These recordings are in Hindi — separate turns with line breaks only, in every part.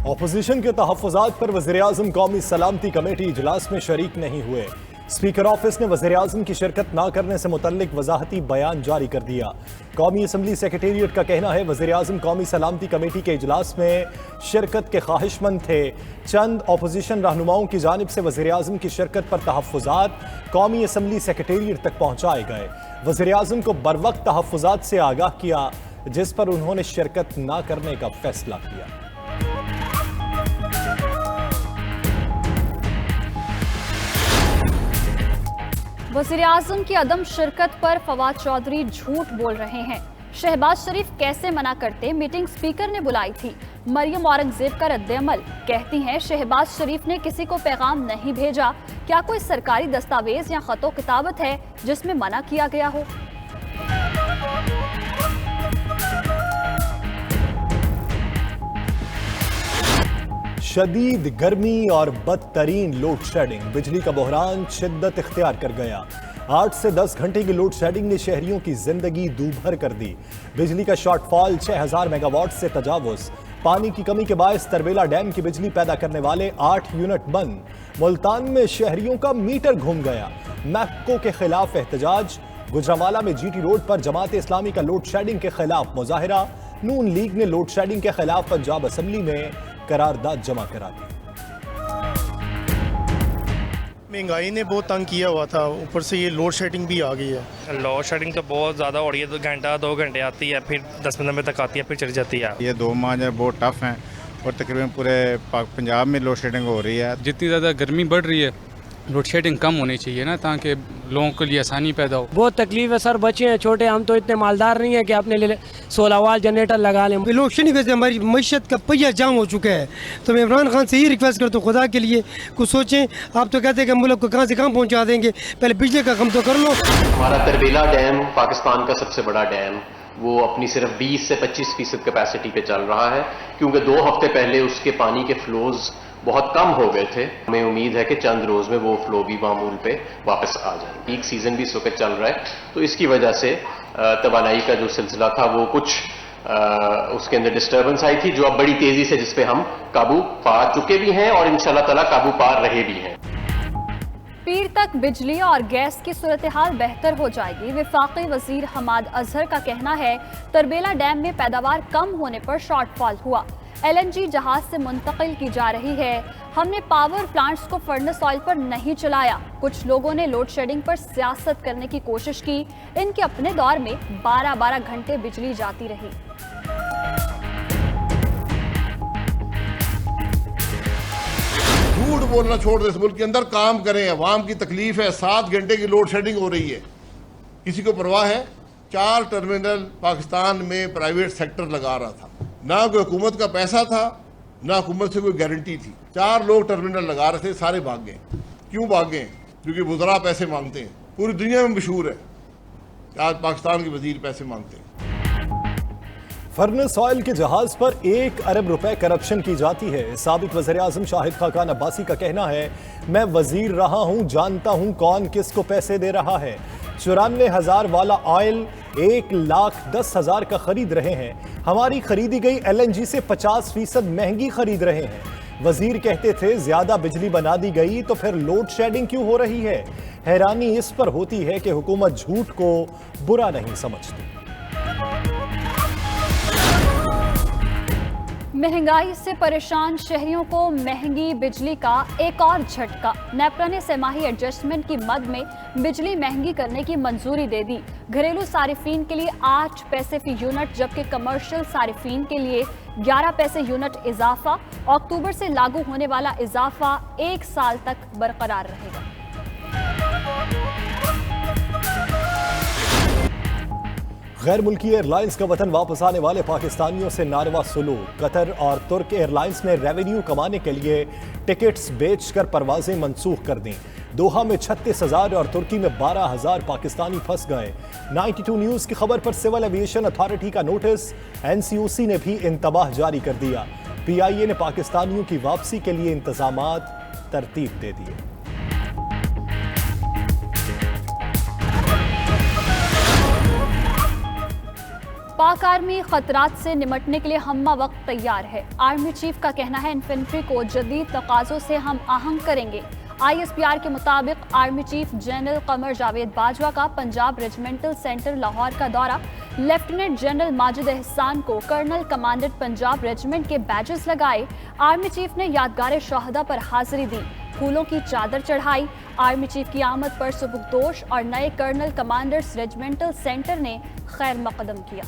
अपोजिशन के तहफ़्फ़ुज़ात पर वज़ीर-ए-आज़म कौमी सलामती कमेटी इजलास में शरीक नहीं हुए। स्पीकर ऑफिस ने वज़ीर-ए-आज़म की शिरकत न करने से मुतल्लिक वजाहती बयान जारी कर दिया। कौमी असम्बली सेक्रेटेरिएट का कहना है वज़ीर-ए-आज़म कौमी सलामती कमेटी के इजलास में शिरकत के ख्वाहिशमंद थे। चंद अपोजिशन रहनुमाओं की जानिब से वज़ीर-ए-आज़म की शिरकत पर तहफ़्फ़ुज़ात कौमी असम्बली सेक्रेटेरिएट तक पहुँचाए गए। वज़ीर-ए-आज़म को बरवक्त तहफ़्फ़ुज़ात से आगाह किया, जिस पर उन्होंने शिरकत न करने का फैसला किया।
वज़ीर-ए-आज़म की अदम शिरकत पर फवाद चौधरी झूठ बोल रहे हैं। शहबाज शरीफ कैसे मना करते, मीटिंग स्पीकर ने बुलाई थी। मरियम औरंगजेब का रद्द-ए-अमल, कहती हैं शहबाज शरीफ ने किसी को पैगाम नहीं भेजा। क्या कोई सरकारी दस्तावेज या खतो किताबत है जिसमें मना किया गया हो?
शदीद गर्मी और बदतरीन लोड शेडिंग, बिजली का बहरान शिद्दत इख्तियार कर गया। 8 से 10 घंटे की लोड शेडिंग ने शहरियों की जिंदगी दूभर कर दी। बिजली का शॉर्टफॉल 6000 मेगावाट से तजावुज। पानी की कमी के बायस तरबेला डैम की बिजली पैदा करने वाले 8 यूनिट बंद। मुल्तान में शहरियों का मीटर घूम गया। मैक्को के खिलाफ एहतजाज। गुजरांवाला में जीटी रोड पर जमात इस्लामी का लोड शेडिंग के खिलाफ मुजाहिरा। नून लीग ने लोड शेडिंग के खिलाफ पंजाब असम्बली में करारदाद जमा करा दी।
महंगाई ने बहुत तंग किया हुआ था, ऊपर से ये लोड शेडिंग भी आ गई है।
लोड शेडिंग तो बहुत ज़्यादा हो रही है, 2 घंटे आती है, फिर 10-15 मिनट तक आती है, फिर चली जाती है।
ये 2 माह जो बहुत टफ हैं और तकरीबन पूरे पंजाब में लोड शेडिंग हो रही है।
जितनी ज़्यादा गर्मी बढ़ रही है, लोड शेडिंग कम होनी चाहिए ना, ताकि लोगों के लिए आसानी पैदा हो।
बहुत तकलीफ है सर, बच्चे हैं छोटे, हम तो इतने मालदार नहीं है कि अपने लिए 16 वाट जनरेटर लगा लें।
लोड शेडिंग से हमारी मैशत का पहिया जाम हो चुका है, तो मैं इमरान खान से यही रिक्वेस्ट करता हूँ खुदा के लिए कुछ सोचें। आप तो कहते हैं कि मुल्क को कहाँ से कहाँ पहुँचा देंगे, पहले बिजली का काम तो कर लो।
हमारा तरबेला डैम पाकिस्तान का सबसे बड़ा डैम, वो अपनी सिर्फ 20 से 25% कैपेसिटी पे चल रहा है, क्योंकि 2 हफ्ते पहले उसके पानी के फ्लोज बहुत कम हो गए थे। हमें उम्मीद है कि चंद रोज में वो फ्लो भी मामूल पे वापस आ जाए। पीक सीजन भी इस वक्त चल रहा है, तो इसकी वजह से तवानाई का जो सिलसिला था वो कुछ उसके अंदर डिस्टर्बेंस आई थी, जो अब बड़ी तेजी से जिस पे हम काबू पा चुके भी हैं और इंशाल्लाह ताला काबू पा रहे भी हैं।
पीर तक बिजली और गैस की सूरत हाल बेहतर हो जाएगी। वफाकी वजीर हमाद अजहर का कहना है तरबेला डैम में पैदावार कम होने पर शॉर्टफॉल हुआ। LNG जहाज से मुंतकिल की जा रही है। हमने पावर प्लांट्स को फर्नेस ऑयल पर नहीं चलाया। कुछ लोगों ने लोड शेडिंग पर सियासत करने की कोशिश की। इनके अपने दौर में 12-12 घंटे बिजली जाती रही।
झूठ बोलना छोड़ दे, इस मुल्क के अंदर काम करें। अवाम की तकलीफ है, 7 घंटे की लोड शेडिंग हो रही है, किसी को परवाह है? 4 टर्मिनल पाकिस्तान में प्राइवेट सेक्टर लगा रहा था, ना कोई हुकूमत का पैसा था, ना हुकूमत से कोई गारंटी थी। 4 लोग टर्मिनल लगा रहे थे, सारे भाग गए। क्यों भाग गए? क्योंकि वज़रा पैसे मांगते हैं। पूरी दुनिया में मशहूर है, आज पाकिस्तान के वजीर पैसे मांगते हैं।
फर्नेस ऑयल के जहाज पर 1 अरब रुपए करप्शन की जाती है। साबिक वज़ीर-ए-आज़म शाहिद खाकान अब्बासी का कहना है, मैं वजीर रहा हूं, जानता हूं कौन किसको पैसे दे रहा है। 94,000 वाला ऑयल 1,10,000 का खरीद रहे हैं। हमारी खरीदी गई LNG से 50% महंगी खरीद रहे हैं। वजीर कहते थे ज्यादा बिजली बना दी गई तो फिर लोड शेडिंग क्यों हो रही है? हैरानी इस पर होती है कि हुकूमत झूठ को बुरा नहीं समझती।
महंगाई से परेशान शहरियों को महंगी बिजली का एक और झटका। नेपरा ने सेमाही एडजस्टमेंट की मद में बिजली महंगी करने की मंजूरी दे दी। घरेलू सारिफीन के लिए 8 पैसे फी यूनिट, जबकि कमर्शियल सारिफीन के लिए 11 पैसे यूनिट इजाफा। अक्टूबर से लागू होने वाला इजाफा 1 साल तक बरकरार रहेगा।
गैर मुल्की एयरलाइंस का वतन वापस आने वाले पाकिस्तानियों से नारवा सलूक। कतर और तुर्क एयरलाइंस ने रेवेन्यू कमाने के लिए टिकट्स बेचकर परवाजें मंसूख कर दी। दोहा में 36,000 और तुर्की में 12,000 पाकिस्तानी फंस गए। 92 न्यूज़ की खबर पर सिविल एविएशन अथॉरिटी का नोटिस। NCOC ने भी इंतबाह जारी कर दिया। PIA ने पाकिस्तानियों की वापसी के लिए इंतजामात तरतीब दे दिए।
पाक आर्मी खतरात से निपटने के लिए हम्मा वक्त तैयार है। आर्मी चीफ का कहना है, इन्फेंट्री को जदीद तकाज़ों से हम आहंग करेंगे। ISPR के मुताबिक army chief general Qamar Javed Bajwa का पंजाब रेजिमेंटल सेंटर लाहौर का दौरा, लेफ्टिनेंट जनरल माजिद एहसान को कर्नल कमांडेंट पंजाब रेजिमेंट के बैजेस लगाए। आर्मी चीफ ने यादगार शहादा पर हाजिरी दी, फूलों की चादर चढ़ाई। आर्मी चीफ की आमद पर सुबुकदोश और नए कर्नल कमांडर्स रेजिमेंटल सेंटर ने खैर मकदम किया।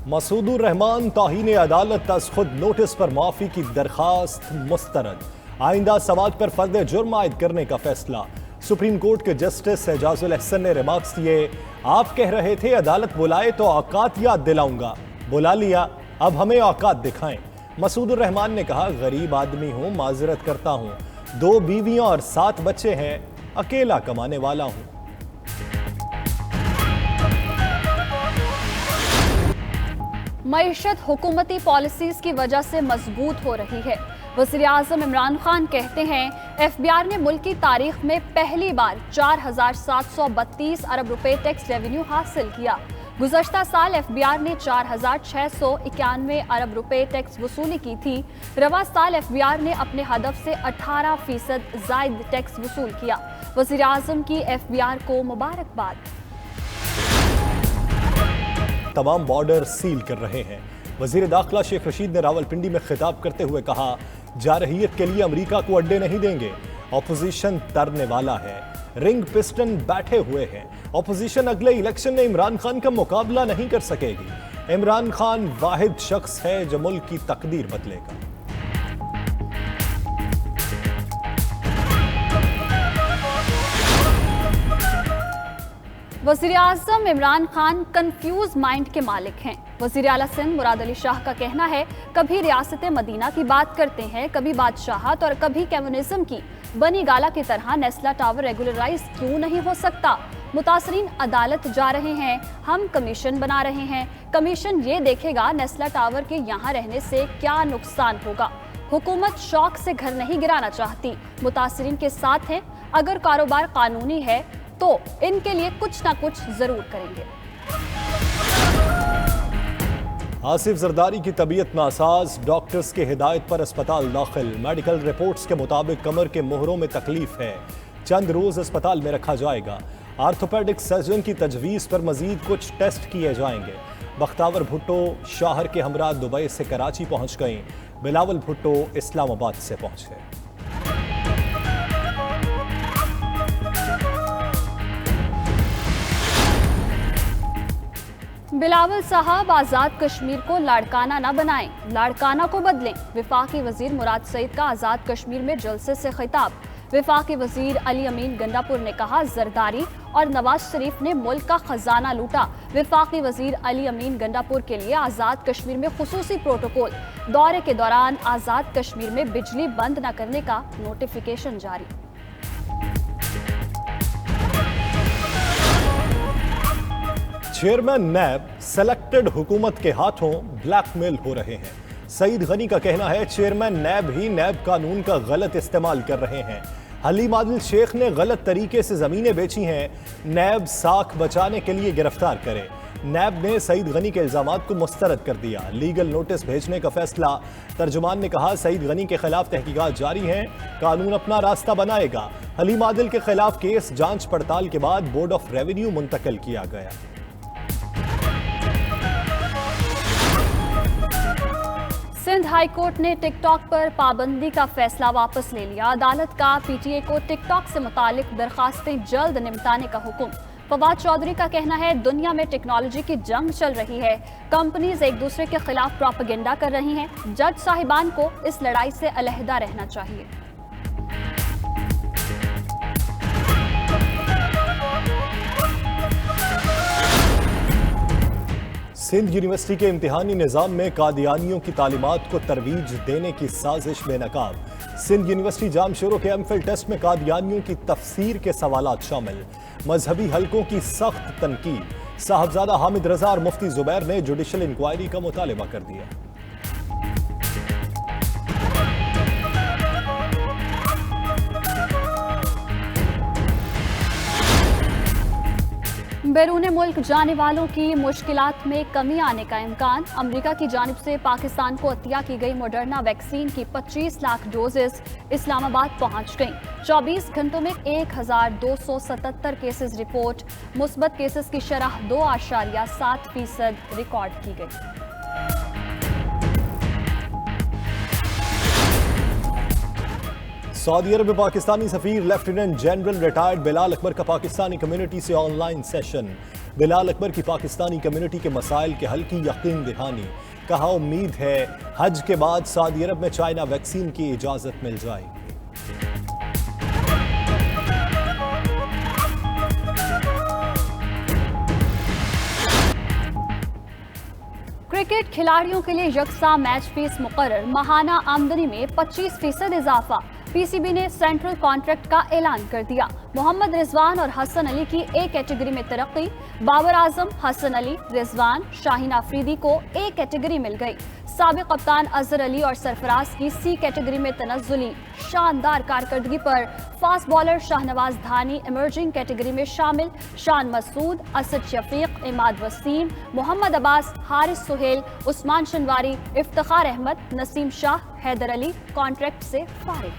मसूदुर रहमान तौहीन अदालत अज खुद नोटिस पर माफी की दरखास्त मुस्तरद। आइंदा सवाल पर फर्द जुर्म आयद करने का फैसला। सुप्रीम कोर्ट के जस्टिस एजाजुल अहसन ने रिमार्क्स दिए, आप कह रहे थे अदालत बुलाए तो औकात याद दिलाऊंगा, बुला लिया, अब हमें औकात दिखाएं। मसूदुर रहमान ने कहा, गरीब आदमी हूं, माजरत करता हूं, 2 बीवियां और 7 बच्चे हैं, अकेला कमाने वाला हूं।
मईशत हुकूमती पॉलिसीज की वजह से मजबूत हो रही है। वज़ीर आज़म इमरान खान कहते हैं, FBR ने मुल्क की तारीख में पहली बार 4,732 अरब रुपए टैक्स रेवेन्यू हासिल किया। गुज़श्ता साल FBR ने 4,691 अरब रुपए टैक्स वसूली की थी। रवा साल FBR ने अपने हदफ से 18% ज़ायद टैक्स वसूल किया। वज़ीर आज़म की FBR को मुबारकबाद।
तमाम बॉर्डर सील कर रहे हैं। वजीर दाखिला शेख रशीद ने रावलपिंडी में खिताब करते हुए कहा, जारहियत के लिए अमेरिका को अड्डे नहीं देंगे, ऑपोजिशन तरने वाला है, रिंग पिस्टन बैठे हुए हैं, ऑपोजिशन अगले इलेक्शन में इमरान खान का मुकाबला नहीं कर सकेगी। इमरान खान वाहिद शख्स है जो मुल्क की तकदीर बदलेगा।
वज़ीर आज़म इमरान खान कंफ्यूज माइंड के मालिक हैं। वज़ीर आला सिंध मुराद अली शाह का कहना है, कभी रियासत मदीना की बात करते हैं, कभी बादशाहत और कभी कम्युनिज्म की। बनी गाला की तरह नेस्ला टावर रेगुलराइज क्यों नहीं हो सकता? मुतासरीन अदालत जा रहे हैं, हम कमीशन बना रहे हैं। कमीशन ये देखेगा नेस्ला टावर के यहाँ रहने से क्या नुकसान होगा। हुकूमत शौक से घर नहीं गिराना चाहती, मुतासरीन के साथ हैं। अगर कारोबार कानूनी है तो इनके लिए कुछ ना कुछ जरूर करेंगे।
आसिफ जरदारी की तबीयत नासाज, डॉक्टर्स की हिदायत पर अस्पताल दाखिल। मेडिकल रिपोर्ट्स के मुताबिक कमर के मोहरों में तकलीफ है, चंद रोज अस्पताल में रखा जाएगा। आर्थोपेडिक सर्जन की तजवीज़ पर मजीद कुछ टेस्ट किए जाएंगे। बख्तावर भुट्टो शाहर के हमरा दुबई से कराची पहुंच गए, बिलावल भुट्टो इस्लामाबाद से पहुंचे।
बिलावल साहब, आज़ाद कश्मीर को लाड़काना न बनाएं, लाड़काना को बदलें। वफाकी वजीर मुराद सईद का आज़ाद कश्मीर में जलसे से खिताब। वफाकी वजीर अली अमीन गंडापुर ने कहा, जरदारी और नवाज शरीफ ने मुल्क का खजाना लूटा। वफाकी वजीर अली अमीन गंडापुर के लिए आज़ाद कश्मीर में खुसूसी प्रोटोकॉल। दौरे के दौरान आज़ाद कश्मीर में बिजली बंद न करने का नोटिफिकेशन जारी।
चेयरमैन नैब सेलेक्टेड हुकूमत के हाथों ब्लैकमेल हो रहे हैं। सईद गनी का कहना है, चेयरमैन नैब ही नैब कानून का गलत इस्तेमाल कर रहे हैं। हलीम आदिल शेख ने गलत तरीके से जमीनें बेची हैं, नैब साख बचाने के लिए गिरफ्तार करे। नैब ने सईद गनी के इल्जामात को मुस्तरद कर दिया, लीगल नोटिस भेजने का फैसला। तर्जुमान ने कहा, सईद गनी के खिलाफ तहकीकात जारी हैं, कानून अपना रास्ता बनाएगा। हलीम आदिल के खिलाफ केस जांच पड़ताल के बाद बोर्ड ऑफ रेवेन्यू मुंतकिल किया गया।
सिंध हाई कोर्ट ने टिकटॉक पर पाबंदी का फैसला वापस ले लिया। अदालत का PTA को टिकटॉक से मुतालिक दरखास्तें जल्द निपटाने का हुक्म। फवाद चौधरी का कहना है, दुनिया में टेक्नोलॉजी की जंग चल रही है, कंपनीज एक दूसरे के खिलाफ प्रोपेगेंडा कर रही हैं। जज साहिबान को इस लड़ाई से अलहदा रहना चाहिए।
सिंध यूनिवर्सिटी के इम्तिहानी निज़ाम में कादियानियों की तालीमात को तरवीज देने की साजिश बेनकाब। सिंध यूनिवर्सिटी जामशोरों के एमफिल टेस्ट में कादियानियों की तफसीर के सवालात शामिल। मजहबी हलकों की सख्त तनकीद। साहबजादा हामिद रजा और मुफ्ती जुबैर ने जुडिशल इंक्वायरी का मुतालबा कर दिया।
बैरून मुल्क जाने वालों की मुश्किलात में कमी आने का इम्कान। अमेरिका की जानिब से पाकिस्तान को अतिया की गई मॉडर्ना वैक्सीन की 25 लाख डोजेस इस्लामाबाद पहुंच गईं। 24 घंटों में 1277 केसेस रिपोर्ट। मुस्बत केसेस की शरह 2.7% रिकॉर्ड की गई।
सऊदी अरब में पाकिस्तानी सफीर lieutenant general retired Bilal Akbar का पाकिस्तानी कम्युनिटी से ऑनलाइन सेशन। बिलाल अकबर की पाकिस्तानी कम्युनिटी के मसाइल के हल की यकीन दहानी। कहा उम्मीद है हज के बाद सऊदी अरब में चाइना वैक्सीन की इजाजत मिल जाएगी।
क्रिकेट खिलाड़ियों के लिए यकसा मैच फीस मुकर्रर। माहाना आमदनी में 25% इजाफा। पीसीबी ने सेंट्रल कॉन्ट्रैक्ट का ऐलान कर दिया। मोहम्मद रिजवान और हसन अली की ए कैटेगरी में तरक्की। बाबर आजम, हसन अली, रिजवान, शाहीन आफरीदी को ए कैटेगरी मिल गई। साबिक कप्तान अजहर अली और सरफराज की सी कैटेगरी में तनज़्ज़ुली। शानदार कारकर्दगी पर फास्ट बॉलर शाहनवाज धानी इमर्जिंग कैटेगरी में शामिल। शान मसूद, असद शफीक, इमाद वसीम, मोहम्मद अब्बास, हारिस सुहेल, उस्मान शनवारी, इफ्तिखार अहमद, नसीम शाह, हैदर अली कॉन्ट्रैक्ट से फारिग।